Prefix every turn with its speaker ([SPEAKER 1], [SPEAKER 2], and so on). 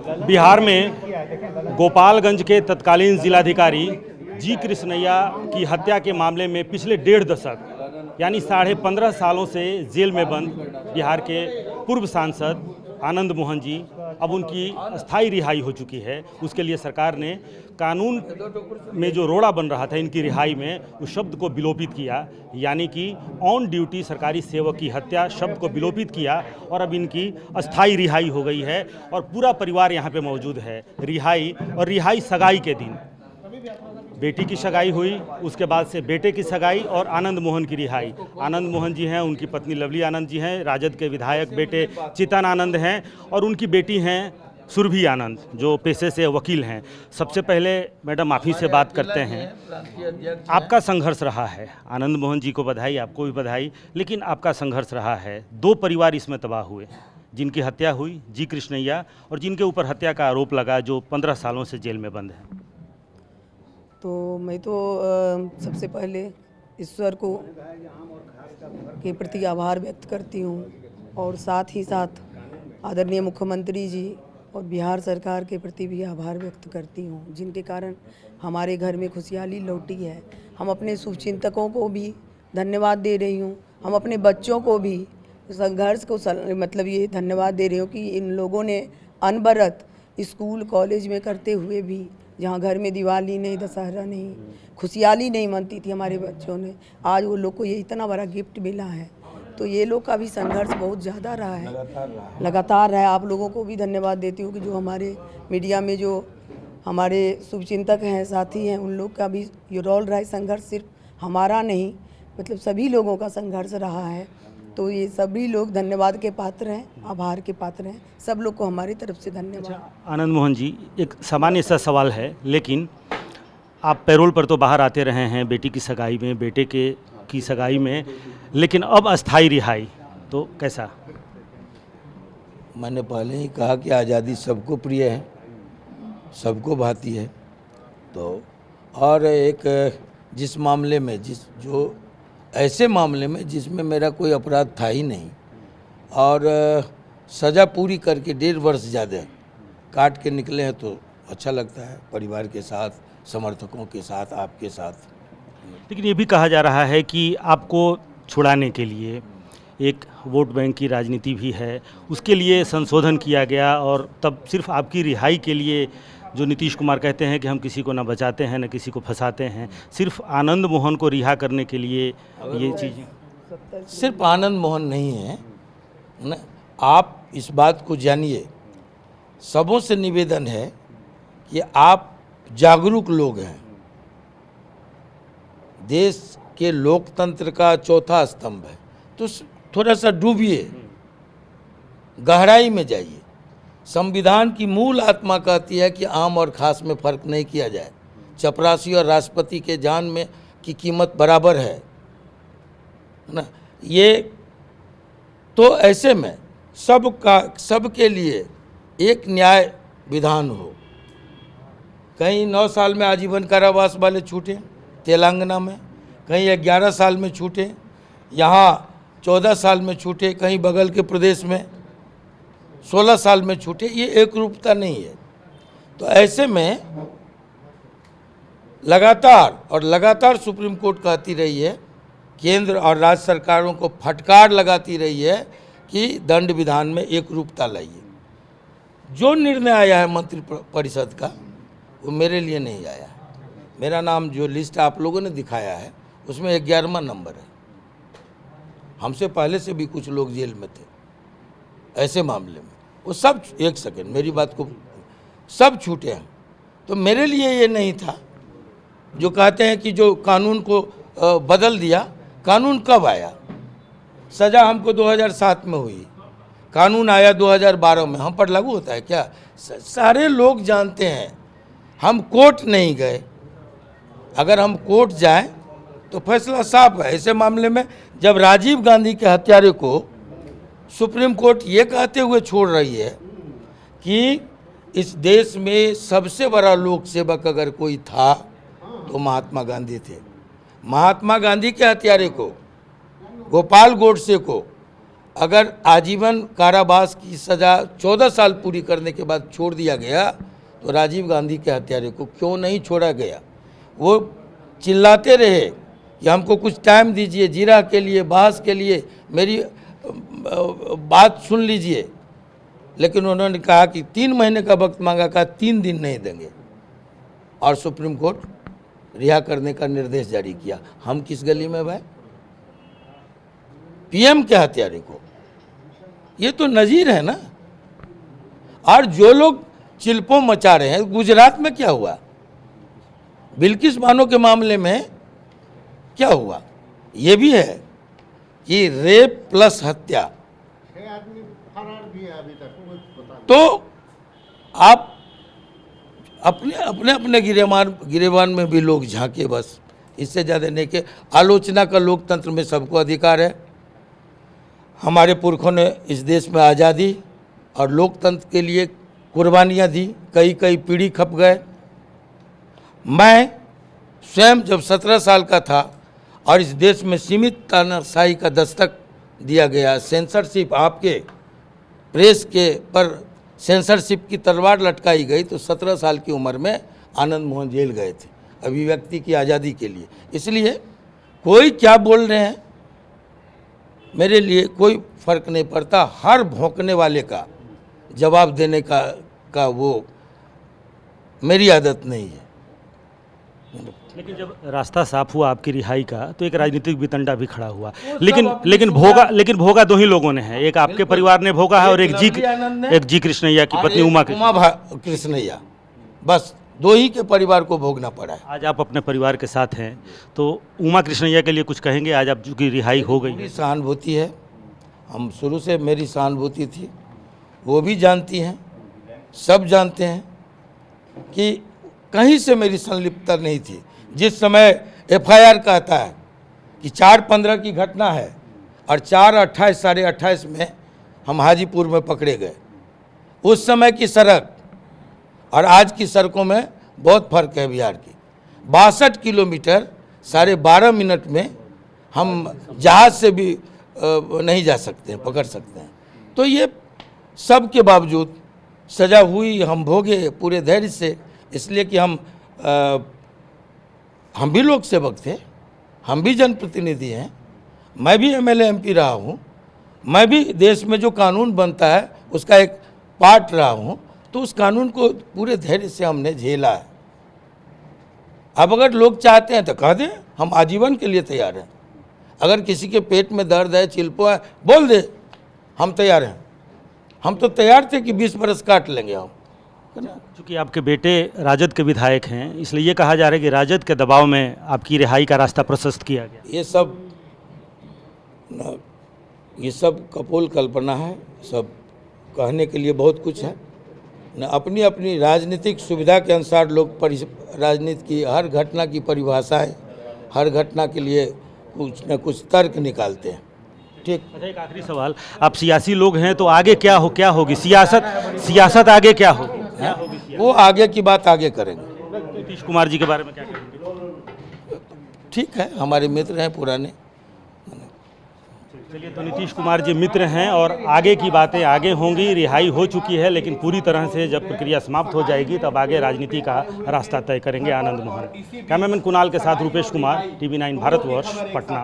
[SPEAKER 1] बिहार में गोपालगंज के तत्कालीन जिलाधिकारी जी कृष्णैया की हत्या के मामले में पिछले 1.5 दशक यानी 15.5 सालों से जेल में बंद बिहार के पूर्व सांसद आनंद मोहन जी अब उनकी अस्थायी रिहाई हो चुकी है। उसके लिए सरकार ने कानून में जो रोड़ा बन रहा था इनकी रिहाई में उस शब्द को विलोपित किया, यानी कि ऑन ड्यूटी सरकारी सेवक की हत्या शब्द को विलोपित किया और अब इनकी अस्थायी रिहाई हो गई है और पूरा परिवार यहाँ पे मौजूद है। रिहाई सगाई के दिन बेटी की सगाई हुई, उसके बाद से बेटे की सगाई और आनंद मोहन की रिहाई। आनंद मोहन जी हैं, उनकी पत्नी लवली आनंद जी हैं, राजद के विधायक बेटे चितन आनंद हैं और उनकी बेटी हैं सुरभि आनंद जो पेशे से वकील हैं। सबसे पहले मैडम आप ही से बात करते हैं। आपका संघर्ष रहा है, आनंद मोहन जी को बधाई, आपको भी बधाई, लेकिन आपका संघर्ष रहा है। 2 परिवार इसमें तबाह हुए, जिनकी हत्या हुई जी कृष्णैया और जिनके ऊपर हत्या का आरोप लगा, जो 15 सालों से जेल में बंद है।
[SPEAKER 2] तो मैं तो सबसे पहले ईश्वर को के प्रति आभार व्यक्त करती हूँ और साथ ही साथ आदरणीय मुख्यमंत्री जी और बिहार सरकार के प्रति भी आभार व्यक्त करती हूँ, जिनके कारण हमारे घर में खुशहाली लौटी है। हम अपने शुभचिंतकों को भी धन्यवाद दे रही हूँ, हम अपने बच्चों को भी संघर्ष को मतलब ये धन्यवाद दे रही हूँ कि इन लोगों ने अनवरत स्कूल कॉलेज में करते हुए भी, जहाँ घर में दिवाली नहीं, दशहरा नहीं, खुशहाली नहीं मनती थी हमारे बच्चों ने, आज वो लोग को ये इतना बड़ा गिफ्ट मिला है। तो ये लोग का भी संघर्ष बहुत ज़्यादा रहा है, लगातार रहा है। आप लोगों को भी धन्यवाद देती हूँ कि जो हमारे मीडिया में जो हमारे शुभचिंतक हैं, साथी हैं, उन लोग का भी ये रोल रहा है। संघर्ष सिर्फ हमारा नहीं, मतलब सभी लोगों का संघर्ष रहा है। तो ये सभी लोग धन्यवाद के पात्र हैं, आभार के पात्र हैं। सब लोग को हमारी तरफ से धन्यवाद।
[SPEAKER 1] आनंद मोहन जी, एक सामान्य सा सवाल है, लेकिन आप पैरोल पर तो बाहर आते रहे हैं, बेटी की सगाई में, बेटे की सगाई में, लेकिन अब अस्थाई रिहाई, तो कैसा?
[SPEAKER 3] मैंने पहले ही कहा कि आज़ादी सबको प्रिय है, सबको भाती है। तो और एक जिस मामले में ऐसे मामले में जिसमें मेरा कोई अपराध था ही नहीं और सज़ा पूरी करके 1.5 वर्ष ज़्यादा काट के निकले हैं, तो अच्छा लगता है, परिवार के साथ, समर्थकों के साथ, आपके साथ।
[SPEAKER 1] लेकिन ये भी कहा जा रहा है कि आपको छुड़ाने के लिए एक वोट बैंक की राजनीति भी है, उसके लिए संशोधन किया गया और तब सिर्फ आपकी रिहाई के लिए, जो नीतीश कुमार कहते हैं कि हम किसी को ना बचाते हैं न किसी को फंसाते हैं, सिर्फ आनंद मोहन को रिहा करने के लिए ये चीज़ें।
[SPEAKER 3] सिर्फ आनंद मोहन नहीं है ना, आप इस बात को जानिए। सबों से निवेदन है कि आप जागरूक लोग हैं, देश के लोकतंत्र का चौथा स्तंभ है, तो थोड़ा सा डूबिए, गहराई में जाइए। संविधान की मूल आत्मा कहती है कि आम और खास में फर्क नहीं किया जाए, चपरासी और राष्ट्रपति के जान में की कीमत बराबर है ना। ये तो ऐसे में सबके लिए एक न्याय विधान हो। कहीं 9 साल में आजीवन कारावास वाले छूटे तेलंगाना में, कहीं 11 साल में छूटे, यहाँ 14 साल में छूटे, कहीं बगल के प्रदेश में 16 साल में छूटे। ये एक रूपता नहीं है। तो ऐसे में लगातार सुप्रीम कोर्ट कहती रही है, केंद्र और राज्य सरकारों को फटकार लगाती रही है कि दंड विधान में एक रूपता लाइए। जो निर्णय आया है मंत्री परिषद का, वो मेरे लिए नहीं आया है। मेरा नाम जो लिस्ट आप लोगों ने दिखाया है उसमें 11वां नंबर है। हमसे पहले से भी कुछ लोग जेल में थे ऐसे मामले में, वो सब, एक सेकेंड मेरी बात को, सब छूटे हैं। तो मेरे लिए ये नहीं था। जो कहते हैं कि जो कानून को बदल दिया, कानून कब आया? सज़ा हमको 2007 में हुई, कानून आया 2012 में, हम पर लागू होता है क्या? सारे लोग जानते हैं। हम कोर्ट नहीं गए, अगर हम कोर्ट जाएं तो फैसला साफ है। ऐसे मामले में जब राजीव गांधी के हत्यारे को सुप्रीम कोर्ट ये कहते हुए छोड़ रही है कि इस देश में सबसे बड़ा लोक सेवक अगर कोई था तो महात्मा गांधी थे। महात्मा गांधी के हत्यारे को, गोपाल गोडसे को अगर आजीवन कारावास की सज़ा 14 साल पूरी करने के बाद छोड़ दिया गया तो राजीव गांधी के हत्यारे को क्यों नहीं छोड़ा गया? वो चिल्लाते रहे कि हमको कुछ टाइम दीजिए, जीरा के लिए, बहस के लिए, मेरी बात सुन लीजिए, लेकिन उन्होंने कहा कि 3 महीने का वक्त मांगा, कहा 3 दिन नहीं देंगे और सुप्रीम कोर्ट रिहा करने का निर्देश जारी किया। हम किस गली में भाई? पीएम के हत्यारे को, ये तो नजीर है ना। और जो लोग चिल्पों मचा रहे हैं, गुजरात में क्या हुआ, बिल्किस बानो के मामले में क्या हुआ, ये भी है कि रेप प्लस हत्या। तो आप अपने गिरेबान में भी लोग झांके, बस इससे ज़्यादा नहीं। कि आलोचना का लोकतंत्र में सबको अधिकार है। हमारे पुरखों ने इस देश में आज़ादी और लोकतंत्र के लिए कुर्बानियाँ दी, कई पीढ़ी खप गए। मैं स्वयं जब 17 साल का था और इस देश में सीमित तानाशाही का दस्तक दिया गया, सेंसरशिप, आपके प्रेस के पर सेंसरशिप की तलवार लटकाई गई, तो 17 साल की उम्र में आनंद मोहन जेल गए थे अभिव्यक्ति की आज़ादी के लिए। इसलिए कोई क्या बोल रहे हैं, मेरे लिए कोई फ़र्क नहीं पड़ता। हर भौंकने वाले का जवाब देने का वो मेरी आदत नहीं है।
[SPEAKER 1] लेकिन जब रास्ता साफ हुआ आपकी रिहाई का, तो एक राजनीतिक वितंडा भी खड़ा हुआ। लेकिन भोगा 2 ही लोगों ने है, एक आपके परिवार ने भोगा है और एक जी कृष्णैया की पत्नी उमा
[SPEAKER 3] कृष्णैया, बस 2 ही के परिवार को भोगना पड़ा है।
[SPEAKER 1] आज आप अपने परिवार के साथ हैं, तो उमा कृष्णैया के लिए कुछ कहेंगे? आज आप की रिहाई हो गई,
[SPEAKER 3] मेरी सहानुभूति है, हम शुरू से मेरी सहानुभूति थी, वो भी जानती हैं, सब जानते हैं कि कहीं से मेरी संलिप्तता नहीं थी। जिस समय एफआईआर कहता है कि 4/15 की घटना है और 4/28 साढ़े 28 में हम हाजीपुर में पकड़े गए, उस समय की सड़क और आज की सड़कों में बहुत फर्क है। बिहार की 62 किलोमीटर 12.5 मिनट में हम जहाज से भी नहीं जा सकते हैं, पकड़ सकते हैं। तो ये सब के बावजूद सज़ा हुई, हम भोगे पूरे धैर्य से, इसलिए कि हम भी लोक सेवक थे, हम भी जनप्रतिनिधि हैं, मैं भी एमएलए एमपी रहा हूँ, मैं भी देश में जो कानून बनता है उसका एक पार्ट रहा हूँ, तो उस कानून को पूरे धैर्य से हमने झेला है। अब अगर लोग चाहते हैं तो कह दें, हम आजीवन के लिए तैयार हैं। अगर किसी के पेट में दर्द है, चिल्पो है, बोल दे, हम तैयार हैं। हम तो तैयार थे कि 20 बरस काट लेंगे हम।
[SPEAKER 1] चूँकि आपके बेटे राजद के विधायक हैं, इसलिए ये कहा जा रहा है कि राजद के दबाव में आपकी रिहाई का रास्ता प्रशस्त किया गया।
[SPEAKER 3] ये सब कपोल कल्पना है, सब कहने के लिए बहुत कुछ है न। अपनी अपनी राजनीतिक सुविधा के अनुसार लोग राजनीति की हर घटना की परिभाषाएं, हर घटना के लिए कुछ न कुछ तर्क निकालते हैं। ठीक।
[SPEAKER 1] अच्छा, एक आखिरी सवाल, आप सियासी लोग हैं, तो आगे क्या होगी सियासत आगे क्या होगी?
[SPEAKER 3] वो आगे की बात आगे करेंगे।
[SPEAKER 1] नीतीश कुमार जी के बारे में क्या कहेंगे?
[SPEAKER 3] ठीक है, हमारे मित्र हैं पुराने।
[SPEAKER 1] चलिए, तो नीतीश कुमार जी मित्र हैं और आगे की बातें आगे होंगी। रिहाई हो चुकी है, लेकिन पूरी तरह से जब प्रक्रिया समाप्त हो जाएगी तब आगे राजनीति का रास्ता तय करेंगे आनंद मोहन। कैमरामैन कुणाल के साथ रूपेश कुमार, TV9 भारतवर्ष, पटना।